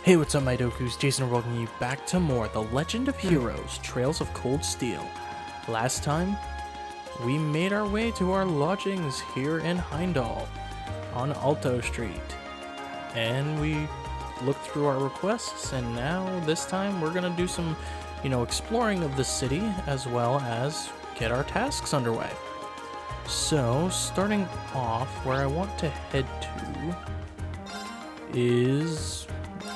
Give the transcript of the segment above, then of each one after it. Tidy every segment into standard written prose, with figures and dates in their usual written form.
Hey, what's up, my Dokus? Jason welcoming you back to more The Legend of Heroes, Trails of Cold Steel. Last time, we made our way to our lodgings here in Heimdall on Alto Street. And we looked through our requests, and now this time we're gonna do some, exploring of the city as well as get our tasks underway. So, starting off, where I want to head to is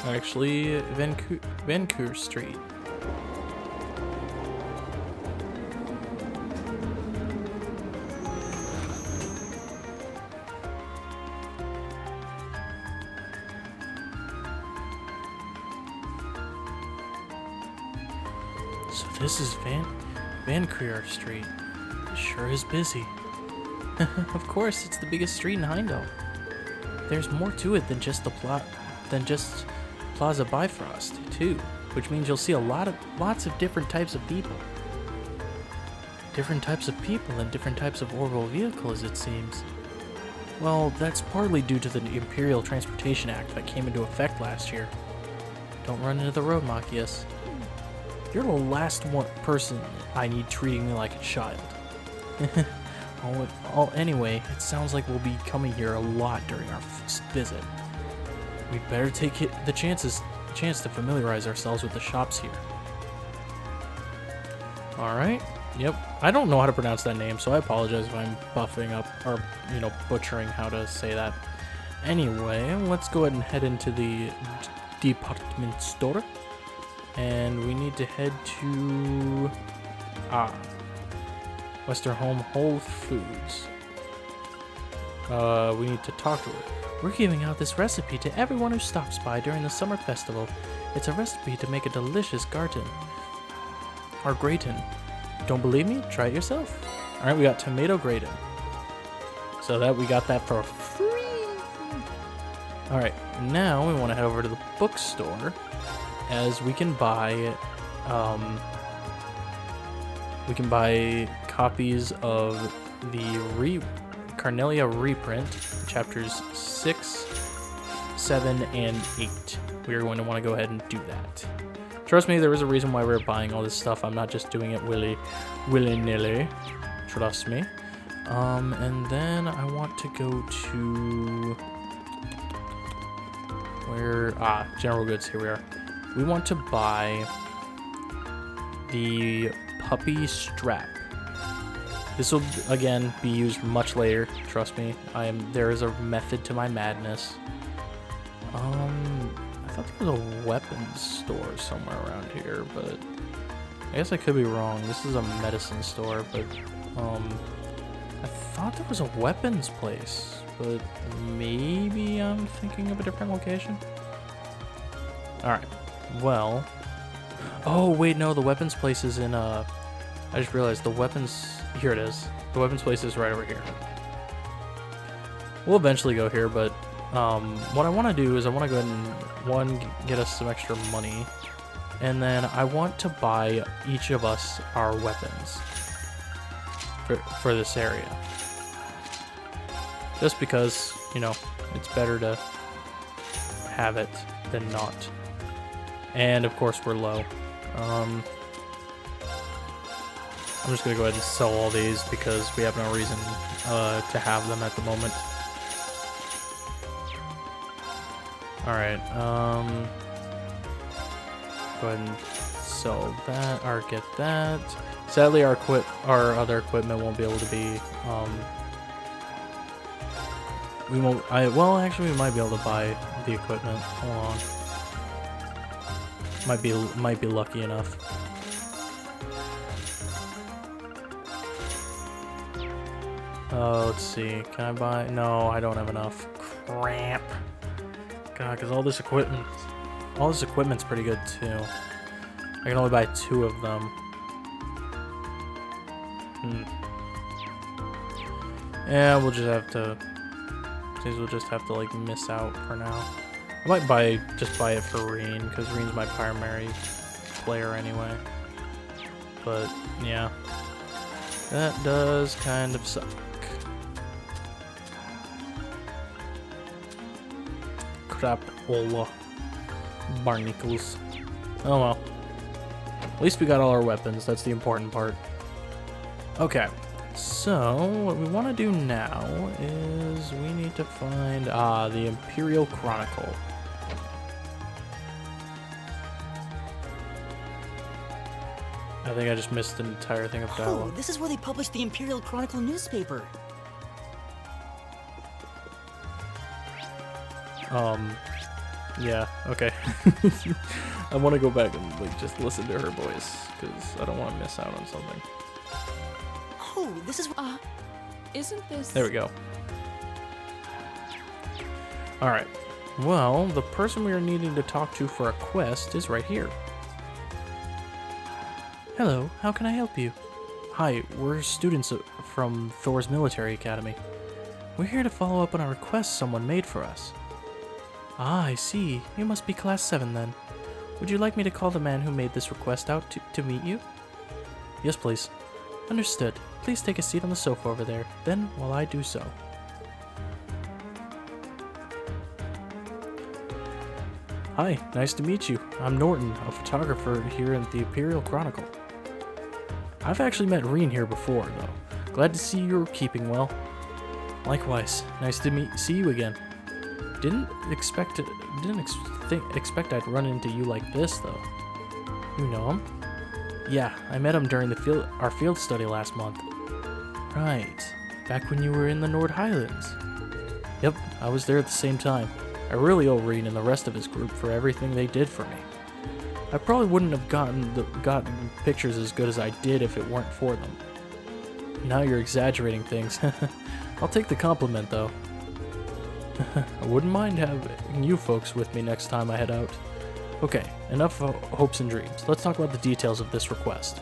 actually Vancouver Street. So this is Vancouver Street. It sure is busy. Of course, it's the biggest street in Heimdall. There's more to it than just Plaza Bifrost, too, which means you'll see lots of different types of people. Different types of people and different types of orbital vehicles, it seems. Well, that's partly due to the Imperial Transportation Act that came into effect last year. Don't run into the road, Machias. You're the last person I need treating me like a child. Anyway, it sounds like we'll be coming here a lot during our visit. We'd better take the chance to familiarize ourselves with the shops here. Alright, yep. I don't know how to pronounce that name, so I apologize if I'm buffing up or, butchering how to say that. Anyway, let's go ahead and head into the department store. And we need to head to Westerholm Whole Foods. We need to talk to her. We're giving out this recipe to everyone who stops by during the summer festival. It's a recipe to make a delicious gratin. Or gratin. Don't believe me? Try it yourself. Alright, we got tomato gratin. So we got that for free. Alright, now we want to head over to the bookstore, as we can buy copies of the Carnelia reprint, chapters 6, 7, and 8. We are going to want to go ahead and do that. Trust me, there is a reason why we're buying all this stuff. I'm not just doing it willy-nilly. Trust me. And then I want to go to General Goods. Here we are. We want to buy the puppy strap. This will, again, be used much later. Trust me. There is a method to my madness. I thought there was a weapons store somewhere around here, but I guess I could be wrong. This is a medicine store, but I thought there was a weapons place, but maybe I'm thinking of a different location. All right. Well. Oh wait, no. The weapons place is in I just realized the weapons. Here it is. The weapons place is right over here. We'll eventually go here, but what I want to do is I want to go ahead and get us some extra money, and then I want to buy each of us our weapons for this area. Just because, it's better to have it than not. And of course we're low. I'm just going to go ahead and sell all these because we have no reason to have them at the moment. Alright, go ahead and sell that, or get that. Sadly, our other equipment won't be able to be, we might be able to buy the equipment. Hold on. Might be lucky enough. Let's see. Can I buy? No, I don't have enough. Crap. God, because all this equipment's pretty good too. I can only buy 2 of them. Yeah, we'll just have to miss out for now. I might just buy it for Reen, because Reen's my primary player anyway. But yeah, that does kind of suck. Crap, Allah. Barnacles. Oh well. At least we got all our weapons. That's the important part. Okay. So, what we want to do now is we need to find, the Imperial Chronicle. I think I just missed an entire thing of dialogue. Oh, this is where they published the Imperial Chronicle newspaper. Yeah, okay. I want to go back and, like, just listen to her voice, because I don't want to miss out on something. Oh, this is... Isn't this... There we go. Alright. Well, the person we are needing to talk to for a quest is right here. Hello, how can I help you? Hi, we're students from Thor's Military Academy. We're here to follow up on a request someone made for us. Ah, I see. You must be Class 7 then. Would you like me to call the man who made this request out to meet you? Yes, please. Understood. Please take a seat on the sofa over there, then while I do so. Hi, nice to meet you. I'm Norton, a photographer here at the Imperial Chronicle. I've actually met Reen here before, though. Glad to see you're keeping well. Likewise, nice to see you again. Didn't expect I'd run into you like this, though. You know him? Yeah, I met him during our field study last month. Right, back when you were in the Nord Highlands. Yep, I was there at the same time. I really owe Reen and the rest of his group for everything they did for me. I probably wouldn't have gotten pictures as good as I did if it weren't for them. Now you're exaggerating things. I'll take the compliment, though. I wouldn't mind having you folks with me next time I head out. Okay, enough hopes and dreams. Let's talk about the details of this request.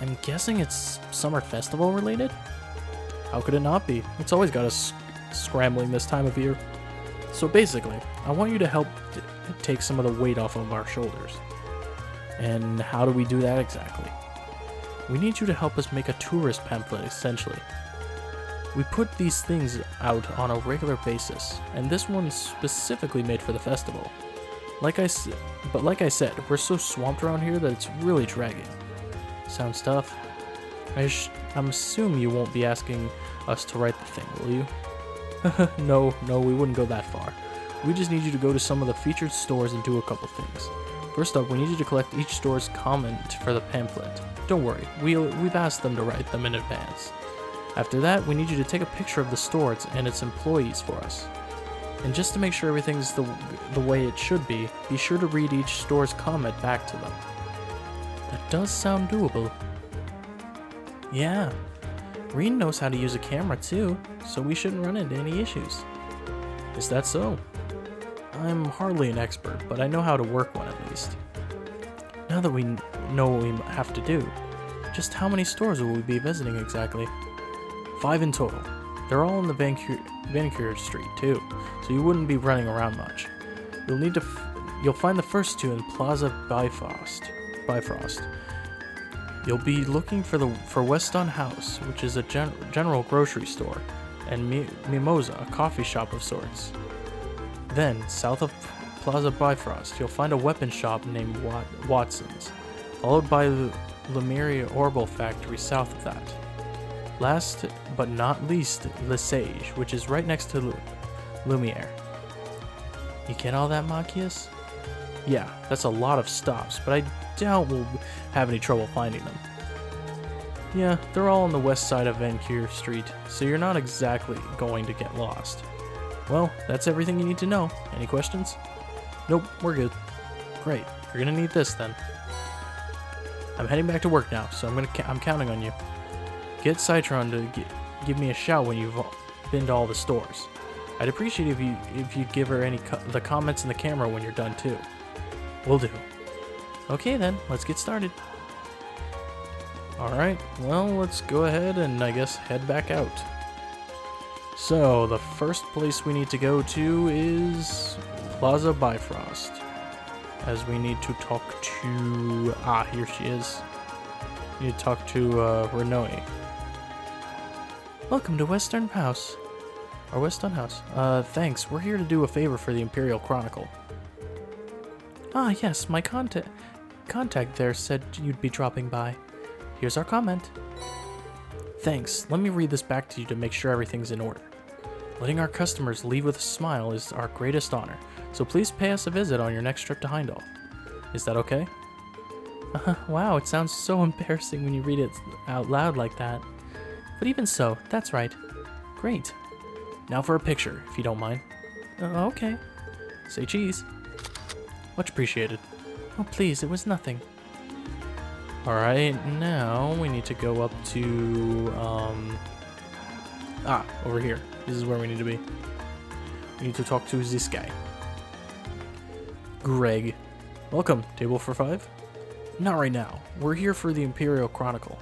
I'm guessing it's summer festival related? How could it not be? It's always got us scrambling this time of year. So basically, I want you to help take some of the weight off of our shoulders. And how do we do that exactly? We need you to help us make a tourist pamphlet, essentially. We put these things out on a regular basis, and this one's specifically made for the festival. Like I said, we're so swamped around here that it's really dragging. Sounds tough. I'm assuming you won't be asking us to write the thing, will you? No, we wouldn't go that far. We just need you to go to some of the featured stores and do a couple things. First up, we need you to collect each store's comment for the pamphlet. Don't worry, we've asked them to write them in advance. After that, we need you to take a picture of the store and its employees for us. And just to make sure everything's the way it should be sure to read each store's comment back to them. That does sound doable. Yeah, Reen knows how to use a camera too, so we shouldn't run into any issues. Is that so? I'm hardly an expert, but I know how to work one at least. Now that we know what we have to do, just how many stores will we be visiting exactly? 5 in total. They're all in the Vancouver Street too, so you wouldn't be running around much. You'll find the first 2 in Plaza Bifrost. You'll be looking for Weston House, which is a general grocery store, and Mimosa, a coffee shop of sorts. Then, south of Plaza Bifrost, you'll find a weapon shop named Watson's, followed by the Lemuria Orbital Factory south of that. Last but not least, Le Sage, which is right next to Lumiere. You get all that, Machias? Yeah, that's a lot of stops, but I doubt we'll have any trouble finding them. Yeah, they're all on the west side of Vancouver Street, so you're not exactly going to get lost. Well, that's everything you need to know. Any questions? Nope, we're good. Great, you're gonna need this then. I'm heading back to work now, so I'm counting on you. Get Citron to give me a shout when you've been to all the stores. I'd appreciate if you give her the comments in the camera when you're done too. Will do. Okay then, let's get started. Alright, well, let's go ahead and I guess head back out. So, the first place we need to go to is Plaza Bifrost, as we need to talk to... here she is. We need to talk to Renoe. Welcome to Western House. Or Weston House. Thanks, we're here to do a favor for the Imperial Chronicle. Ah, yes, my contact there said you'd be dropping by. Here's our comment. Thanks. Let me read this back to you to make sure everything's in order. Letting our customers leave with a smile is our greatest honor, so please pay us a visit on your next trip to Heimdall. Is that okay? Wow, it sounds so embarrassing when you read it out loud like that. But even so, that's right. Great. Now for a picture, if you don't mind. Okay. Say cheese. Much appreciated. Oh, please, it was nothing. Alright, now we need to go up to, over here. This is where we need to be. We need to talk to this guy. Greg. Welcome, table for 5? Not right now. We're here for the Imperial Chronicle.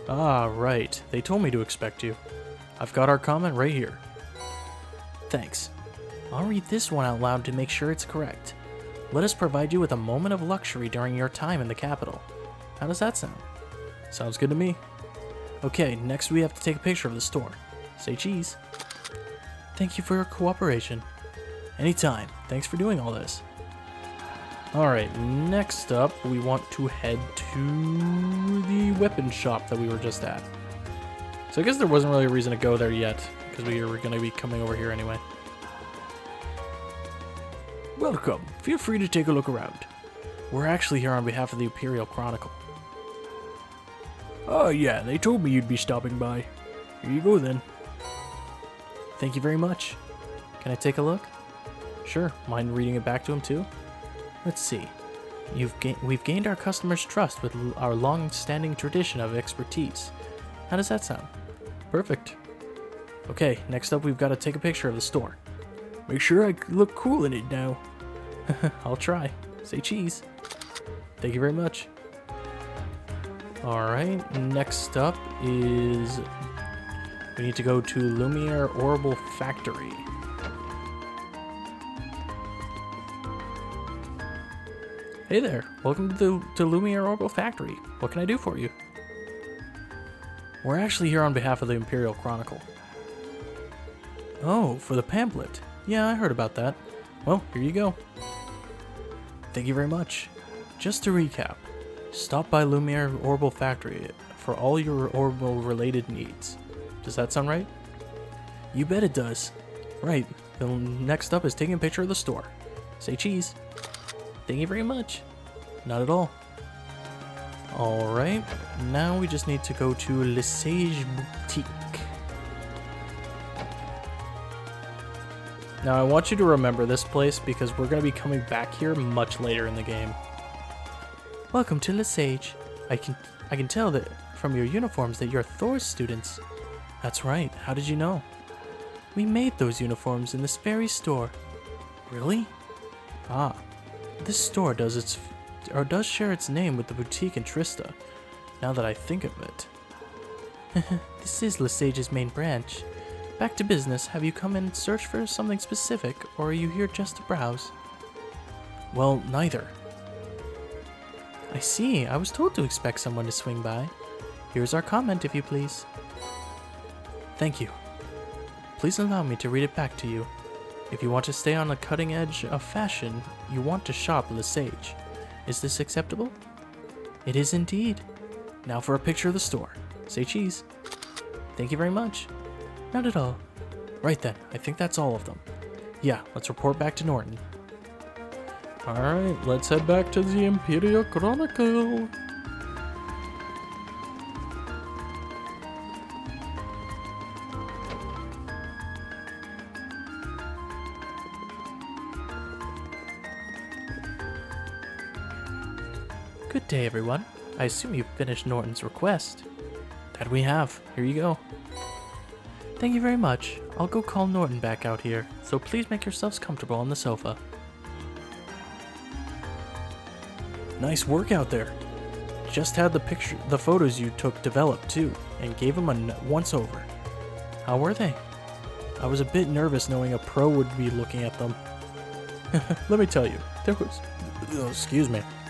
Ah, right. They told me to expect you. I've got our comment right here. Thanks. I'll read this one out loud to make sure it's correct. Let us provide you with a moment of luxury during your time in the capital. How does that sound? Sounds good to me. Okay, next we have to take a picture of the store. Say cheese. Thank you for your cooperation. Anytime. Thanks for doing all this. Alright, next up we want to head to the weapon shop that we were just at. So I guess there wasn't really a reason to go there yet, because we were going to be coming over here anyway. Welcome. Feel free to take a look around. We're actually here on behalf of the Imperial Chronicle. Oh yeah, they told me you'd be stopping by. Here you go then. Thank you very much. Can I take a look? Sure. Mind reading it back to him too? Let's see. We've gained our customers' trust with our long-standing tradition of expertise. How does that sound? Perfect. Okay, next up we've got to take a picture of the store. Make sure I look cool in it now. I'll try. Say cheese. Thank you very much. Alright, next up is... we need to go to Lumiere Orbital Factory. Hey there, welcome to Lumiere Orbital Factory. What can I do for you? We're actually here on behalf of the Imperial Chronicle. Oh, for the pamphlet. Yeah, I heard about that. Well, here you go. Thank you very much. Just to recap, stop by Lumiere Orbital Factory for all your orbital related needs. Does that sound right? You bet it does. Right, then next up is taking a picture of the store. Say cheese. Thank you very much. Not at all. Alright, now we just need to go to Le Sage Boutique. Now I want you to remember this place because we're going to be coming back here much later in the game. Welcome to Le Sage. I can tell that from your uniforms that you're Thor's students. That's right, how did you know? We made those uniforms in this very store. Really? Ah. This store does share its name with the boutique in Trista, now that I think of it. This is Le Sage's main branch. Back to business, have you come in search for something specific, or are you here just to browse? Well, neither. I see, I was told to expect someone to swing by. Here's our comment, if you please. Thank you. Please allow me to read it back to you. If you want to stay on the cutting edge of fashion, you want to shop Le Sage. Is this acceptable? It is indeed. Now for a picture of the store. Say cheese. Thank you very much. Not at all. Right then, I think that's all of them. Yeah, let's report back to Norton. Alright, let's head back to the Imperial Chronicle. Good day, everyone. I assume you've finished Norton's request. That we have. Here you go. Thank you very much. I'll go call Norton back out here, so please make yourselves comfortable on the sofa. Nice work out there. Just had the photos you took developed too, and gave them a once-over. How were they? I was a bit nervous knowing a pro would be looking at them. Let me tell you, there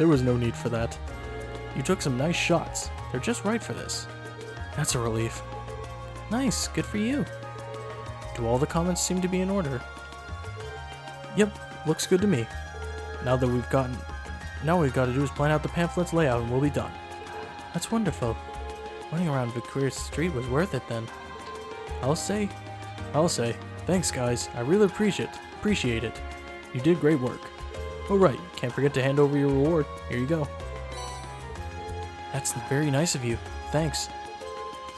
was no need for that. You took some nice shots. They're just right for this. That's a relief. Nice, good for you. Do all the comments seem to be in order? Yep, looks good to me. Now we've got to do is plan out the pamphlet's layout and we'll be done. That's wonderful. Running around Victoria Street was worth it then. I'll say, thanks guys. I really appreciate it. You did great work. Oh right, can't forget to hand over your reward. Here you go. That's very nice of you. Thanks.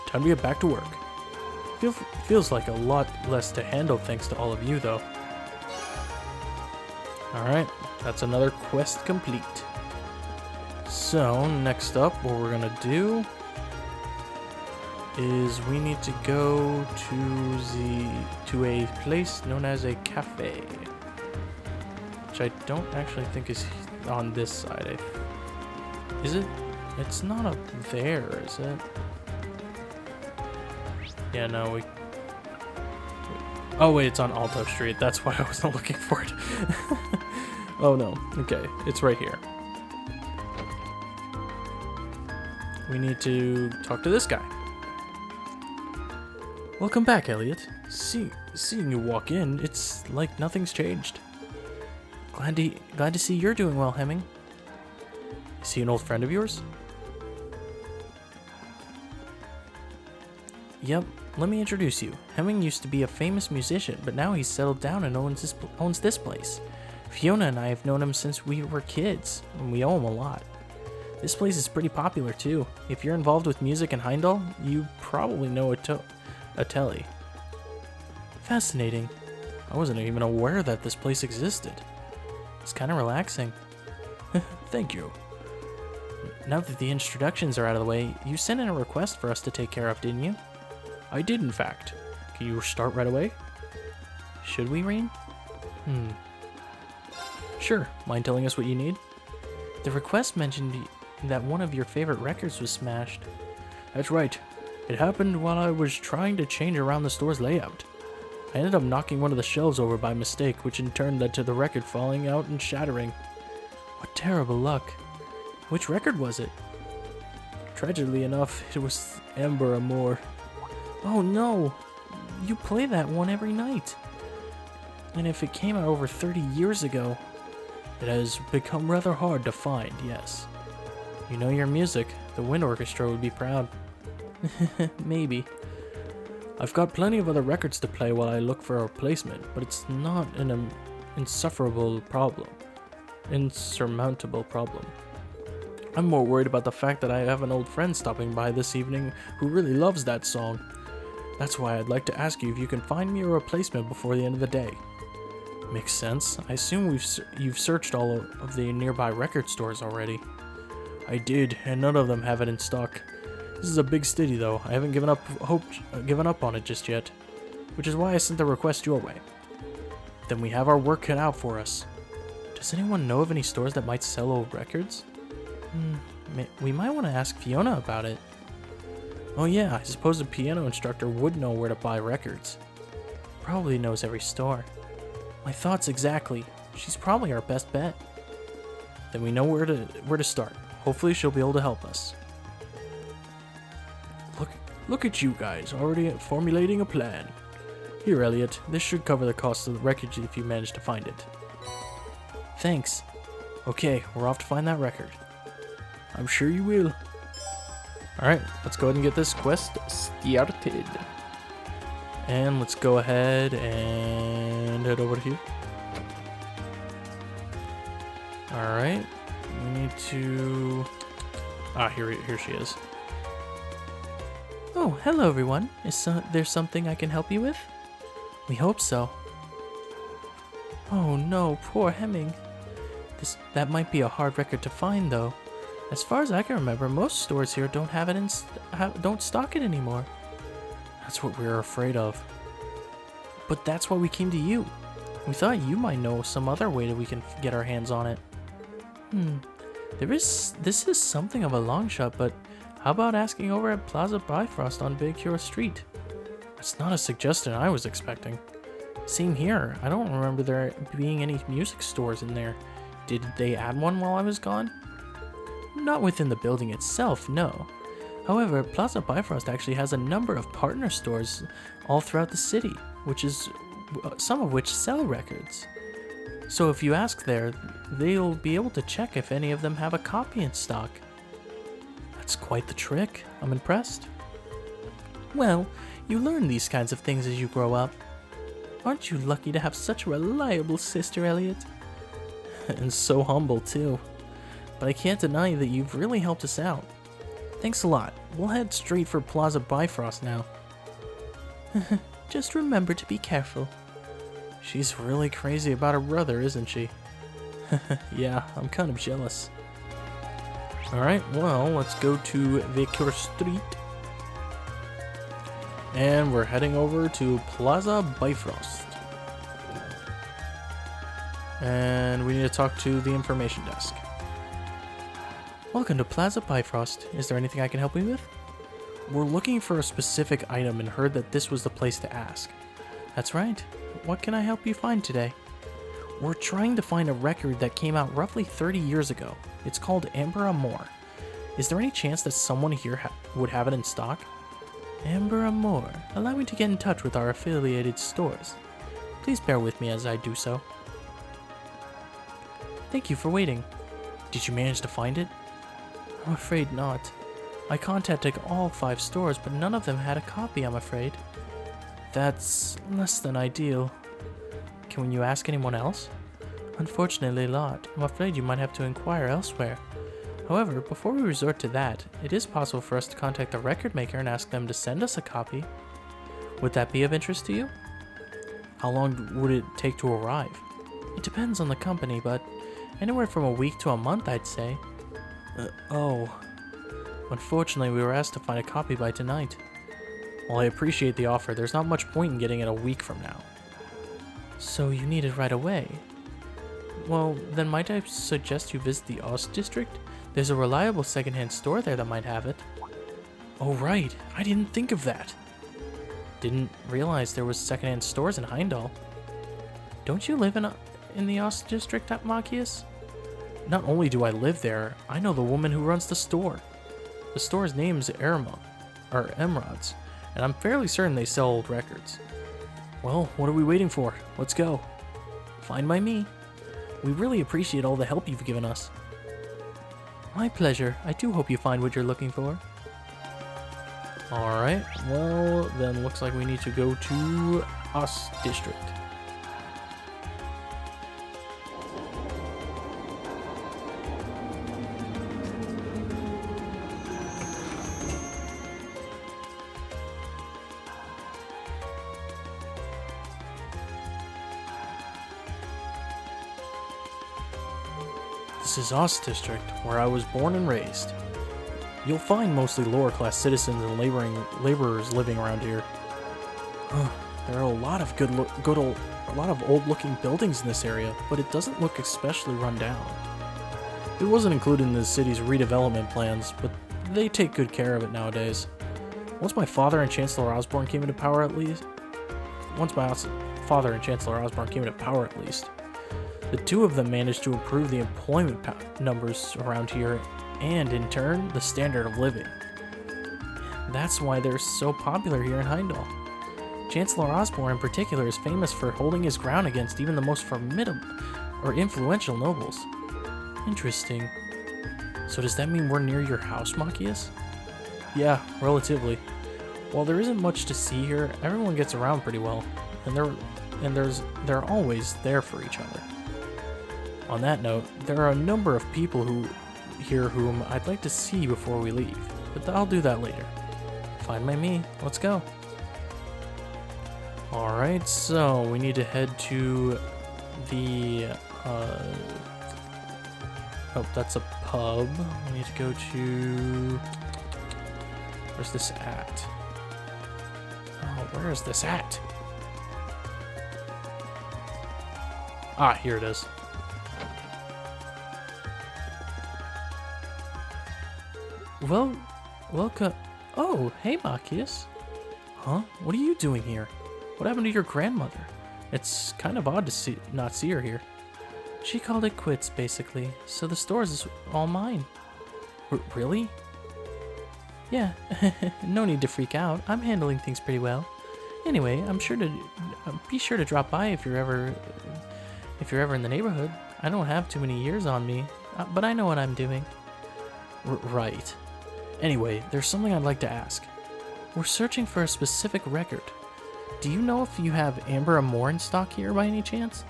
Time to get back to work. Feels like a lot less to handle thanks to all of you though. Alright, that's another quest complete. So, next up, what we're gonna do is we need to go to a place known as a cafe, which I don't actually think is on this side. Is it? It's not up there, is it? Yeah, no, oh wait, it's on Alto Street. That's why I wasn't looking for it. Oh no. Okay, it's right here. We need to talk to this guy. Welcome back, Elliot. Seeing you walk in, it's like nothing's changed. Glad to see you're doing well, Hemming. Is he an old friend of yours? Yep, let me introduce you. Hemming used to be a famous musician, but now he's settled down and owns this place. Fiona and I have known him since we were kids, and we owe him a lot. This place is pretty popular too. If you're involved with music in Heimdall, you probably know Atelli. Fascinating. I wasn't even aware that this place existed. It's kind of relaxing. Thank you. Now that the introductions are out of the way, you sent in a request for us to take care of, didn't you? I did, in fact. Can you start right away? Should we, Rean? Sure. Mind telling us what you need? The request mentioned that one of your favorite records was smashed. That's right. It happened while I was trying to change around the store's layout. I ended up knocking one of the shelves over by mistake, which in turn led to the record falling out and shattering. What terrible luck. Which record was it? Tragically enough, it was Amber Amore. Oh no! You play that one every night. And if it came out over 30 years ago, it has become rather hard to find, yes. You know your music, the Wind Orchestra would be proud. Maybe. I've got plenty of other records to play while I look for a replacement, but it's not an insurmountable problem. I'm more worried about the fact that I have an old friend stopping by this evening who really loves that song. That's why I'd like to ask you if you can find me a replacement before the end of the day. Makes sense. I assume you've searched all of the nearby record stores already. I did, and none of them have it in stock. This is a big city, though. I haven't given up on it just yet, which is why I sent the request your way. Then we have our work cut out for us. Does anyone know of any stores that might sell old records? We might want to ask Fiona about it. Oh yeah, I suppose a piano instructor would know where to buy records. Probably knows every store. My thoughts exactly. She's probably our best bet. Then we know where to start. Hopefully she'll be able to help us. Look at you guys, already formulating a plan. Here, Elliot, this should cover the cost of the wreckage if you manage to find it. Thanks. Okay, we're off to find that record. I'm sure you will. Alright, let's go ahead and get this quest started. And let's go ahead and head over here. Alright, we need to... here she is. Oh, hello everyone. Is there something I can help you with? We hope so. Oh no, poor Hemming. That might be a hard record to find though. As far as I can remember, most stores here don't have it don't stock it anymore. That's what we were afraid of. But that's why we came to you. We thought you might know some other way that we can get our hands on it. This is something of a long shot, but how about asking over at Plaza Bifrost on Victoria Street? That's not a suggestion I was expecting. Same here. I don't remember there being any music stores in there. Did they add one while I was gone? Not within the building itself, no. However, Plaza Bifrost actually has a number of partner stores all throughout the city, some of which sell records. So if you ask there, they'll be able to check if any of them have a copy in stock. That's quite the trick. I'm impressed. Well, you learn these kinds of things as you grow up. Aren't you lucky to have such a reliable sister, Elliot? And so humble, too. But I can't deny that you've really helped us out. Thanks a lot. We'll head straight for Plaza Bifrost now. Just remember to be careful. She's really crazy about her brother, isn't she? Yeah, I'm kind of jealous. Alright, well, let's go to Victor Street. And we're heading over to Plaza Bifrost. And we need to talk to the information desk. Welcome to Plaza Bifrost. Is there anything I can help you with? We're looking for a specific item and heard that this was the place to ask. That's right. What can I help you find today? We're trying to find a record that came out roughly 30 years ago. It's called Amber Amor. Is there any chance that someone here would have it in stock? Amber Amor. Allow me to get in touch with our affiliated stores. Please bear with me as I do so. Thank you for waiting. Did you manage to find it? I'm afraid not. I contacted all 5 stores, but none of them had a copy, I'm afraid. That's less than ideal. Can you ask anyone else? Unfortunately not. I'm afraid you might have to inquire elsewhere. However, before we resort to that, it is possible for us to contact the record maker and ask them to send us a copy. Would that be of interest to you? How long would it take to arrive? It depends on the company, but anywhere from a week to a month, I'd say. Oh. Unfortunately, we were asked to find a copy by tonight. While I appreciate the offer, there's not much point in getting it a week from now. So you need it right away? Well, then might I suggest you visit the Ost District? There's a reliable secondhand store there that might have it. Oh right, I didn't think of that. Didn't realize there was secondhand stores in Heimdall. Don't you live in the Ost District at Machias? Not only do I live there, I know the woman who runs the store. The store's name is Emerald's, and I'm fairly certain they sell old records. Well, what are we waiting for? Let's go. Fine by me. We really appreciate all the help you've given us. My pleasure. I do hope you find what you're looking for. Alright, well, then looks like we need to go to Ost District. This is Ost District, where I was born and raised. You'll find mostly lower class citizens and laborers living around here. There are a lot of old looking buildings in this area, but it doesn't look especially run down. It wasn't included in the city's redevelopment plans, but they take good care of it nowadays. Once my father and Chancellor Osborne came into power at least, the two of them managed to improve the employment numbers around here and, in turn, the standard of living. That's why they're so popular here in Heimdall. Chancellor Osborne in particular is famous for holding his ground against even the most formidable or influential nobles. Interesting. So does that mean we're near your house, Machias? Yeah, relatively. While there isn't much to see here, everyone gets around pretty well, and they're always there for each other. On that note, there are a number of people here whom I'd like to see before we leave, but I'll do that later. Fine by me. Let's go. Alright, so we need to head to the, oh, that's a pub. We need to go to, where's this at? Oh, where is this at? Ah, here it is. Well, welcome. Oh, hey, Machias. Huh? What are you doing here? What happened to your grandmother? It's kind of odd to not see her here. She called it quits, basically, so the store is all mine. Really? Yeah, no need to freak out. I'm handling things pretty well. Anyway, be sure to drop by if If you're ever in the neighborhood, I don't have too many years on me, but I know what I'm doing. Right. Anyway, there's something I'd like to ask. We're searching for a specific record. Do you know if you have Amber Amore in stock here by any chance?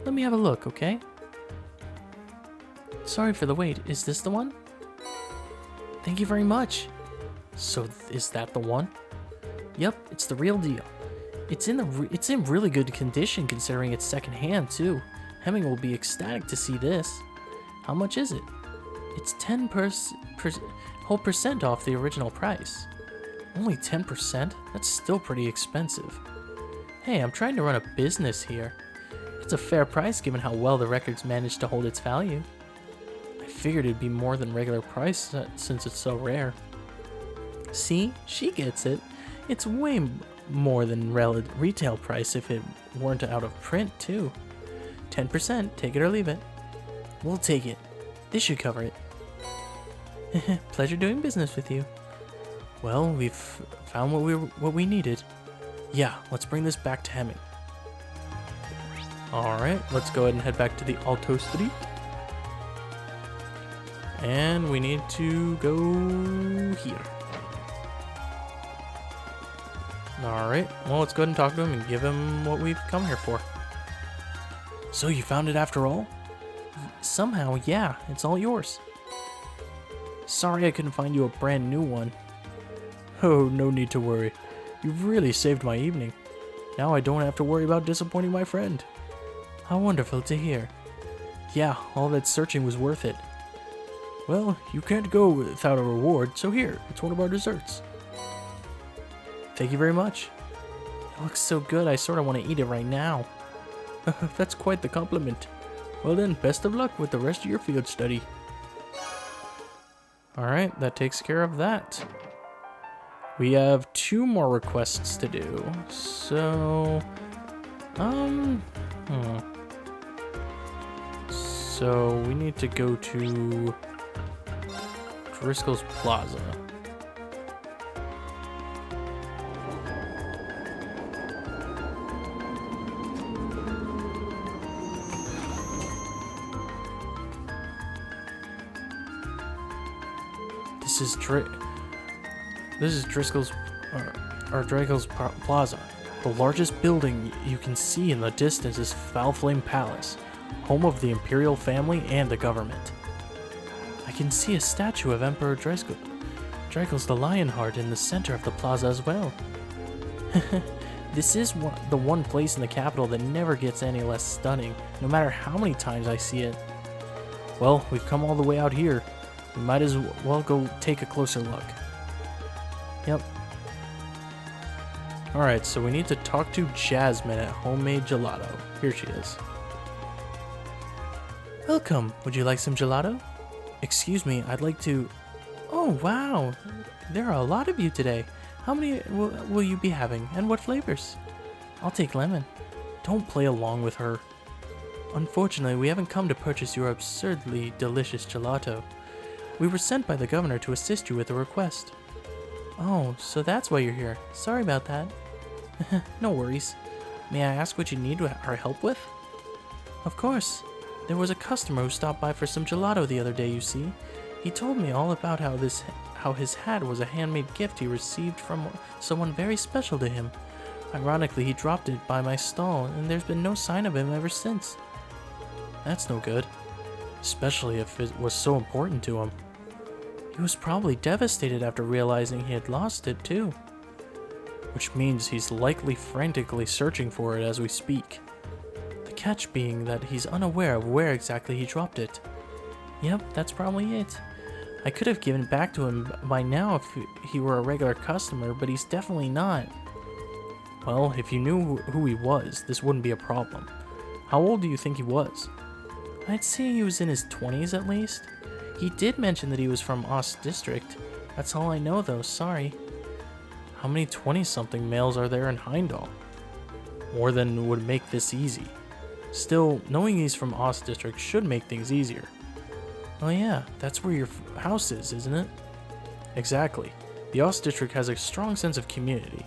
Let me have a look, okay? Sorry for the wait. Is this the one? Thank you very much. So is that the one? Yep, it's the real deal. It's in really good condition considering it's secondhand too. Hemming will be ecstatic to see this. How much is it? It's 10% off the original price. Only 10%? That's still pretty expensive. Hey, I'm trying to run a business here. It's a fair price given how well the record's managed to hold its value. I figured it'd be more than regular price since it's so rare. See? She gets it. It's way more than retail price if it weren't out of print too. 10%, take it or leave it. We'll take it. This should cover it. Pleasure doing business with you. Well, we've found what we needed. Yeah, let's bring this back to Hemming. Alright, let's go ahead and head back to the Alto Street. And we need to go here. Alright, well, let's go ahead and talk to him and give him what we've come here for. So you found it after all? Somehow, yeah, it's all yours. Sorry I couldn't find you a brand new one. Oh, no need to worry. You've really saved my evening. Now I don't have to worry about disappointing my friend. How wonderful to hear. Yeah, all that searching was worth it. Well, you can't go without a reward, so here, it's one of our desserts. Thank you very much. It looks so good, I sort of want to eat it right now. That's quite the compliment. Well then, best of luck with the rest of your field study. Alright, that takes care of that. We have 2 more requests to do. So, So we need to go to Driscoll's Plaza. This is Driscoll's Plaza. The largest building you can see in the distance is Foulflame Palace, home of the Imperial family and the government. I can see a statue of Emperor Draco's the Lionheart in the center of the plaza as well. This is the one place in the capital that never gets any less stunning, no matter how many times I see it. Well, we've come all the way out here. We might as well go take a closer look. Yep. Alright, so we need to talk to Jasmine at Homemade Gelato. Here she is. Welcome. Would you like some gelato? Excuse me, I'd like to... Oh, wow. There are a lot of you today. How many will you be having, and what flavors? I'll take lemon. Don't play along with her. Unfortunately, we haven't come to purchase your absurdly delicious gelato. We were sent by the governor to assist you with a request. Oh, so that's why you're here. Sorry about that. No worries. May I ask what you need our help with? Of course. There was a customer who stopped by for some gelato the other day, you see. He told me all about how his hat was a handmade gift he received from someone very special to him. Ironically, he dropped it by my stall, and there's been no sign of him ever since. That's no good. Especially if it was so important to him. He was probably devastated after realizing he had lost it too. Which means he's likely frantically searching for it as we speak. The catch being that he's unaware of where exactly he dropped it. Yep, that's probably it. I could have given it back to him by now if he were a regular customer, but he's definitely not. Well, if you knew who he was, this wouldn't be a problem. How old do you think he was? I'd say he was in his 20s at least. He did mention that he was from Ost District. That's all I know though, sorry. How many 20-something males are there in Heimdall? More than would make this easy. Still, knowing he's from Ost District should make things easier. Oh yeah, that's where your house is, isn't it? Exactly. The Ost District has a strong sense of community,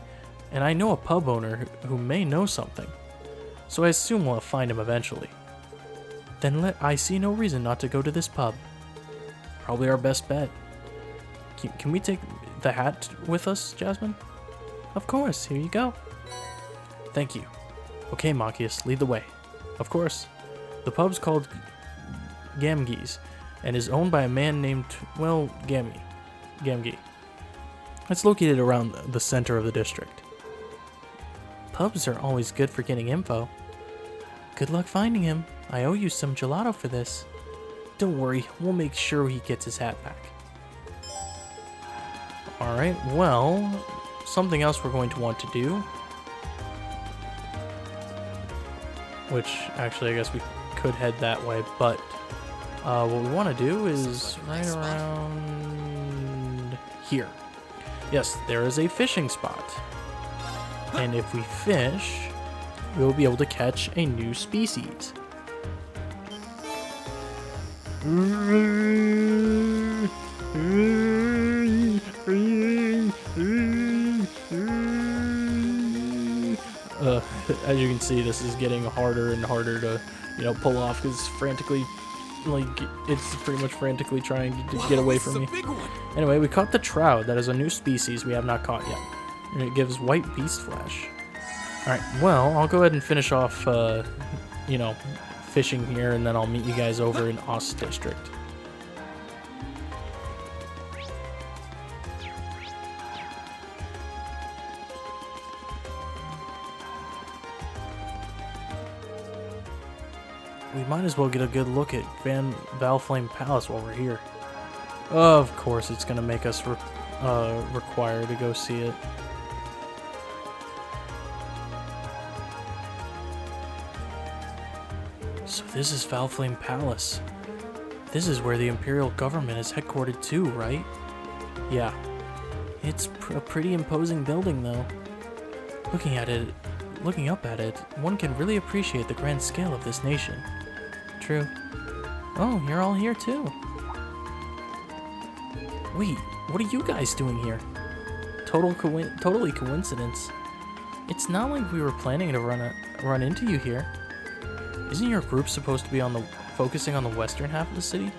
and I know a pub owner who may know something. so I assume we'll find him eventually. Then I see no reason not to go to this pub. Probably our best bet. Can we take the hat with us, Jasmine? Of course, here you go. Thank you. Okay, Machias, lead the way. Of course. The pub's called Gamgee's and is owned by a man named, well, Gamgee. It's located around the center of the district. Pubs are always good for getting info. Good luck finding him. I owe you some gelato for this. Don't worry, we'll make sure he gets his hat back. Alright, well, something else we're going to want to do, which actually I guess we could head that way, but what we want to do is right around here. Yes, there is a fishing spot, and if we fish, we'll be able to catch a new species. As you can see, this is getting harder and harder to, pull off because frantically, it's pretty much frantically trying to get away from me. Anyway, we caught the trout. That is a new species we have not caught yet, and it gives white beast flesh. All right, well, I'll go ahead and finish off, fishing here, and then I'll meet you guys over in Ost District. We might as well get a good look at Valflame Palace while we're here. Of course, it's going to make us required to go see it. So this is Valflame Palace. This is where the Imperial government is headquartered too, right? Yeah. It's a pretty imposing building, though. Looking up at it, one can really appreciate the grand scale of this nation. True. Oh, you're all here too. Wait, what are you guys doing here? Totally coincidence. It's not like we were planning to run into you here. Isn't your group supposed to be focusing on the western half of the city?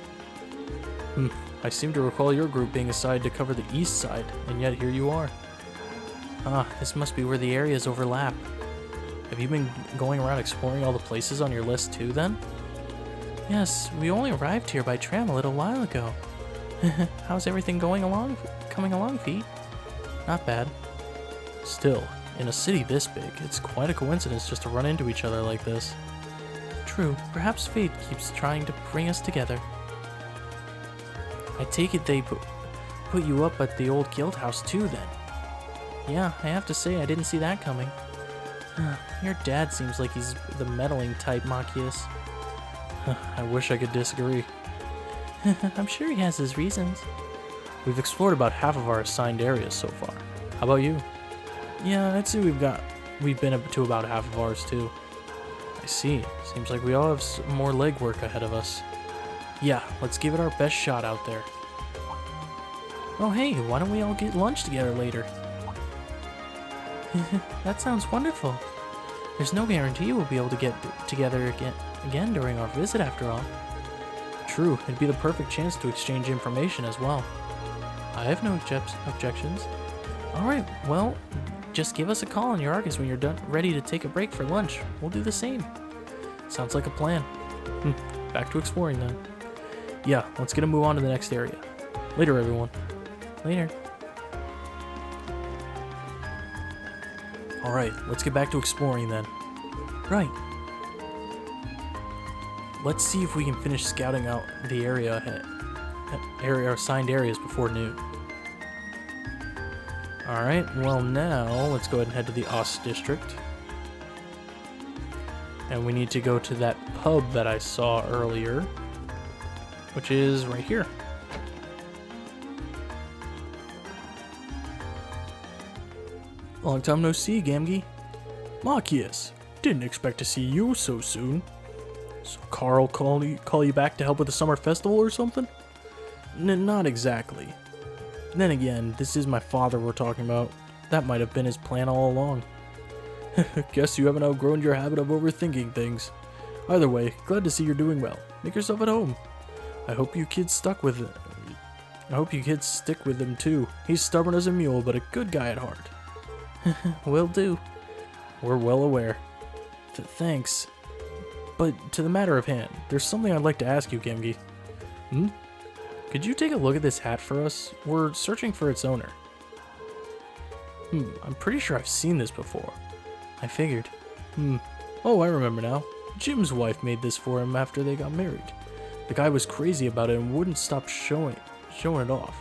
I seem to recall your group being assigned to cover the east side, and yet here you are. Ah, this must be where the areas overlap. Have you been going around exploring all the places on your list too, then? Yes, we only arrived here by tram a little while ago. How's everything coming along, Fee? Not bad. Still, in a city this big, it's quite a coincidence just to run into each other like this. True, perhaps fate keeps trying to bring us together. I take it they put you up at the old guild house too, then? Yeah, I have to say I didn't see that coming. Your dad seems like he's the meddling type, Machias. I wish I could disagree. I'm sure he has his reasons. We've explored about half of our assigned areas so far. How about you? Yeah, I'd say we've been up to about half of ours too. I see. Seems like we all have some more legwork ahead of us. Yeah, let's give it our best shot out there. Oh hey, why don't we all get lunch together later? That sounds wonderful. There's no guarantee we'll be able to get together again during our visit after all. True, it'd be the perfect chance to exchange information as well. I have no objections. Alright, well, just give us a call on your Argus when you're ready to take a break for lunch. We'll do the same. Sounds like a plan. Back to exploring then. Yeah, let's get a move on to the next area. Later, everyone. Later. Alright, let's get back to exploring then. Right. Let's see if we can finish scouting out the assigned areas before noon. Alright, well now, let's go ahead and head to the Ost District. And we need to go to that pub that I saw earlier, which is right here. Long time no see, Gamgee. Machias, didn't expect to see you so soon. So Carl call you back to help with the summer festival or something? Not exactly. Then again, this is my father we're talking about. That might have been his plan all along. Guess you haven't outgrown your habit of overthinking things. Either way, glad to see you're doing well. Make yourself at home. I hope you kids stick with him too. He's stubborn as a mule, but a good guy at heart. Will do. We're well aware. Thanks. But to the matter of hand, there's something I'd like to ask you, Gamgee. Could you take a look at this hat for us? We're searching for its owner. I'm pretty sure I've seen this before. I figured. Oh, I remember now. Jim's wife made this for him after they got married. The guy was crazy about it and wouldn't stop showing it off.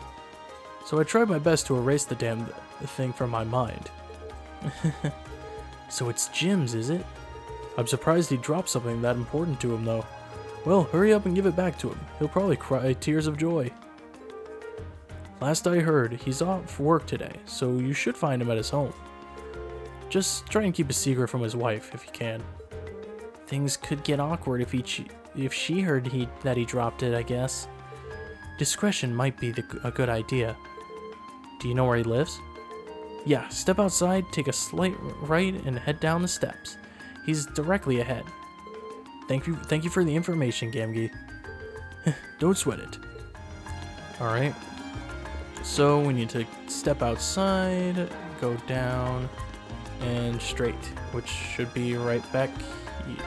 So I tried my best to erase the damn thing from my mind. So it's Jim's, is it? I'm surprised he dropped something that important to him, though. Well, hurry up and give it back to him. He'll probably cry tears of joy. Last I heard, he's off work today, so you should find him at his home. Just try and keep a secret from his wife, if you can. Things could get awkward if she heard that he dropped it, I guess. Discretion might be a good idea. Do you know where he lives? Yeah, step outside, take a slight right, and head down the steps. He's directly ahead. Thank you for the information, Gamgee. Don't sweat it. Alright. So we need to step outside, go down, and straight, which should be right back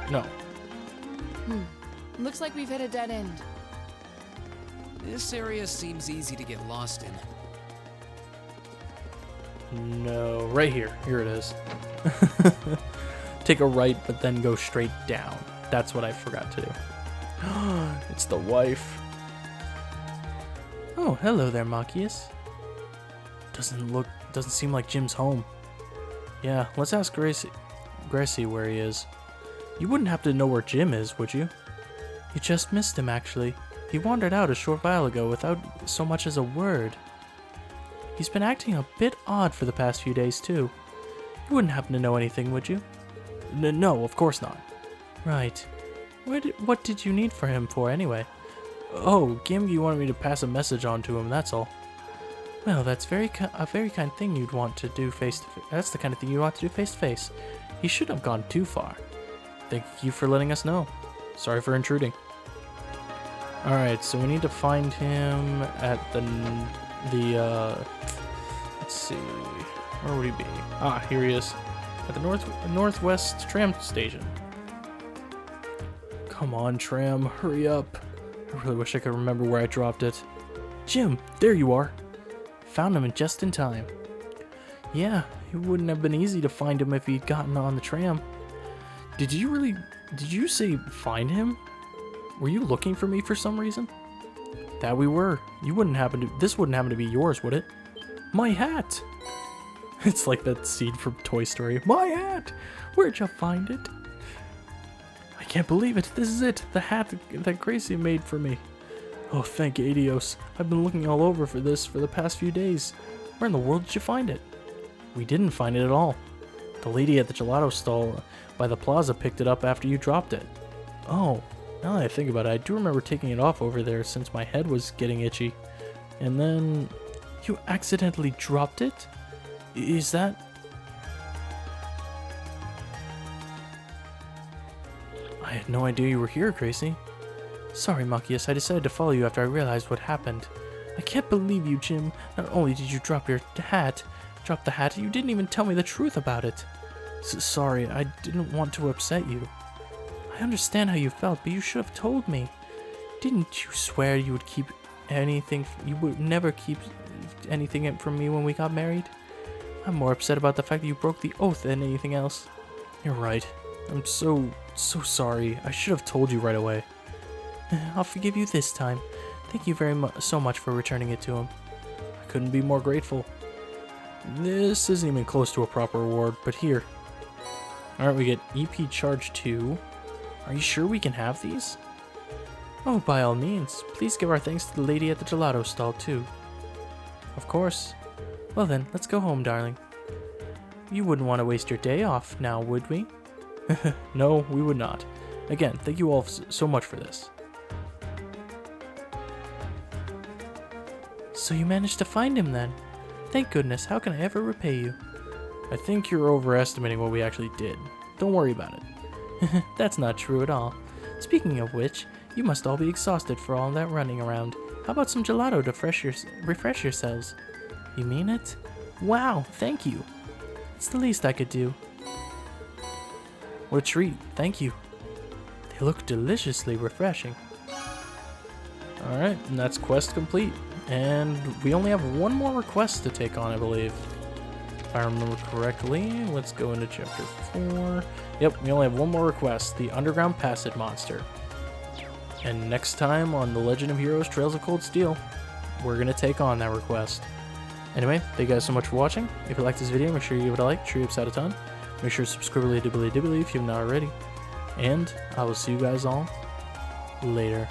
no. Looks like we've hit a dead end. This area seems easy to get lost in. No, right here. Here it is. Take a right, but then go straight down. That's what I forgot to do. It's the wife. Oh, hello there, Machias. Doesn't seem like Jim's home. Yeah, let's ask Gracie where he is. You wouldn't happen to know where Jim is, would you? You just missed him, actually. He wandered out a short while ago without so much as a word. He's been acting a bit odd for the past few days, too. You wouldn't happen to know anything, would you? No, of course not. Right. What did you need for him for, anyway? Oh, Gamgee wanted me to pass a message on to him, that's all. Well, that's a very kind thing you'd want to do face to face. That's the kind of thing you want to do face to face. He shouldn't have gone too far. Thank you for letting us know. Sorry for intruding. Alright, so we need to find him at the let's see, where would he be? Ah, here he is. At the northwest tram station. Come on, tram, hurry up. I really wish I could remember where I dropped it. Jim, there you are. Found him just in time. Yeah, it wouldn't have been easy to find him if he'd gotten on the tram. Did you say find him? Were you looking for me for some reason? That we were. This wouldn't happen to be yours, would it? My hat! It's like that scene from Toy Story. My hat! Where'd you find it? I can't believe it. This is it. The hat that Gracie made for me. Oh, thank Adios. I've been looking all over for this for the past few days. Where in the world did you find it? We didn't find it at all. The lady at the gelato stall by the plaza picked it up after you dropped it. Oh, now that I think about it, I do remember taking it off over there since my head was getting itchy. And then... You accidentally dropped it? Is that... I had no idea you were here, Gracie. Sorry, Machias, I decided to follow you after I realized what happened. I can't believe you, Jim. Not only did you drop the hat, you didn't even tell me the truth about it. Sorry, I didn't want to upset you. I understand how you felt, but you should have told me. Didn't you swear you would keep anything? You would never keep anything from me when we got married? I'm more upset about the fact that you broke the oath than anything else. You're right. I'm so sorry. I should have told you right away. I'll forgive you this time. Thank you so much for returning it to him. I couldn't be more grateful. This isn't even close to a proper reward, but here. Alright, we get EP Charge 2. Are you sure we can have these? Oh, by all means. Please give our thanks to the lady at the gelato stall, too. Of course. Well then, let's go home, darling. You wouldn't want to waste your day off now, would we? No, we would not. Again, thank you all so much for this. So you managed to find him then? Thank goodness, how can I ever repay you? I think you're overestimating what we actually did. Don't worry about it. That's not true at all. Speaking of which, you must all be exhausted for all that running around. How about some gelato to refresh yourselves? You mean it? Wow, thank you. It's the least I could do. What a treat, thank you. They look deliciously refreshing. Alright, and that's quest complete. And we only have one more request to take on, I believe. If I remember correctly, let's go into chapter 4. Yep, we only have one more request, the Underground Passage Monster. And next time on The Legend of Heroes Trails of Cold Steel, we're going to take on that request. Anyway, thank you guys so much for watching. If you liked this video, make sure you give it a like, sure you helps out a ton. Make sure to subscribe if you haven't already. And I will see you guys all later.